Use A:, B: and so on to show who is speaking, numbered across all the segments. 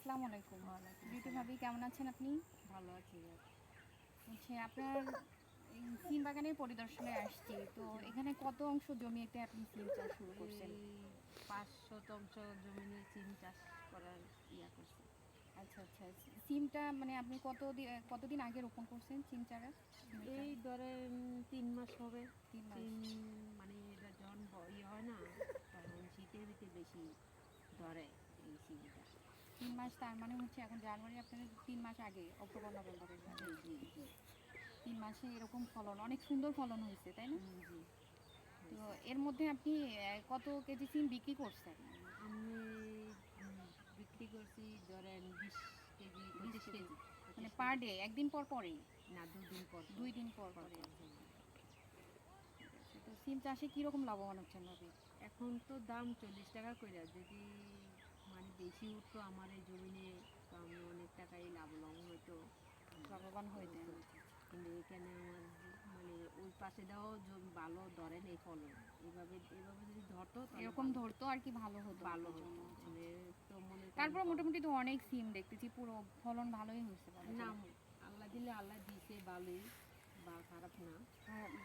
A: আসসালামু আলাইকুম। বিউটি ভাবি কেমন আছেন আপনি?
B: ভালো আছি।
A: হচ্ছে আপনার এই সিম বাগানের পরিদর্শনে আসছি। তো
B: জি।
A: এখানে কত অংশ জমিতে আপনি সিম চাষ শুরু করছেন?
B: এই ৫ শতাংশ জমি নিয়ে সিম চাষ করার করছি।
A: আচ্ছা, আচ্ছা। সিমটা মানে আপনি কতদিন আগে রোপণ করছেন সিম চারা? সিমের
B: এই
A: চারা?
B: ধরেন ৩ মাস হবে।
A: ৩ মাস।
B: সিম মানে এটা যখন হয় না, তখন শীতের ভিতরে বেশি ধরে এই সিমটা।
A: ৩ মাস তার মানে হচ্ছে এখন জানুয়ারি আপনার ৩ মাস আগে অক্টোবর নভেম্বরের
B: জি,
A: আগে।
B: জি, জি।
A: ৩ মাসে এরকম ফলন, অনেক সুন্দর ফলন হইছে, তাই না?
B: জি,
A: তো
B: হয়েছে।
A: এর মধ্যে আপনি কত কেজি সিম বিক্রি করছেন?
B: আমি বিক্রি করছি ধরেন ২০ কেজি,
A: ২০
B: ২৫
A: কেজি।
B: কেজি,
A: মানে
B: ২৫
A: পার
B: কেজি।
A: ডে একদিন পর পরেই?
B: না, ২ দিন পর,
A: ২ দিন পর,
B: পর,
A: পরে।
B: পর।
A: আচ্ছা, আচ্ছা। ঠিক আছে। তো সিম চাষে কিরকম লাভবান হচ্ছেন ভাবি?
B: এখন তো দাম ৪০ টাকা কইরা। যদি মানে বেশি উঠতো আমার এই জমিনে, তো আমি অনেক টাকাই লাভবান হইতো আমার।
A: লাভবান হইতেন।
B: হইতো।
A: আচ্ছা, আচ্ছা।
B: কিন্তু এখানে আমার মানে ওই পাশে দেওয়াও ভালো ধরে নেই ফলন। এভাবে যদি ধরতো তাহলে
A: এরকম
B: ভালো,
A: ধরতো আর কি ভালো হতো
B: ভালো
A: আপনার জন্য।
B: হতো।
A: আচ্ছা,
B: মানে
A: আচ্ছা।
B: তো মনে করেন
A: তারপরে
B: কম।
A: মোটামুটি তো অনেক সিম দেখতেছি পুরো ফলন ভালোই হইছে বলা
B: না,
A: যায়।
B: আল্লাহ দিলে আল্লাহ দিছে ভালোই, বা খারাপ না।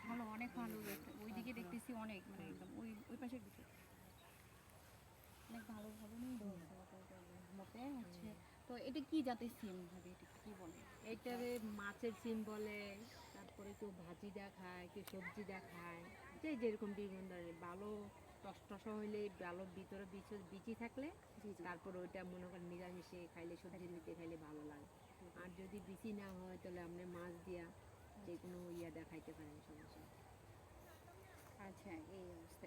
A: ভালো অনেক ভালো
B: জি।
A: হয়েছে। ওইদিকে
B: তারপরে
A: দেখতেছি অনেক মানে
B: হুম,
A: একদম ওই পাশের দিকে। অনেক ভালো ফলনই
B: হুম,
A: ধরছে আপনাদের মতে হচ্ছে।
B: হুম।
A: তো এটা কি জাতের সিম ভাবি? এটা কি বলে? এটা
B: এইটারে মাছের সিম বলে। তারপরে কেউ ভাজি দা খায়, কেউ সবজি দা খায়। যে যেরকম বিভিন্ন ধরনের ভালো টসটসা হইলে, ভালো ভিতরে বিচি থাকলে,
A: জি, জি।
B: তারপর ওইটা মনে করেন নিরামিষে খাইলে, সবজির
A: খাইতে
B: ভিতরে খাইলে ভালো লাগে।
A: জি, জি।
B: আর যদি বিচি না হয় তাহলে আপনি মাছ দিয়া যে
A: আচ্ছা।
B: কোনো দা খাইতে পারেন, সমস্যা নেই।
A: আচ্ছা, এই অবস্থা।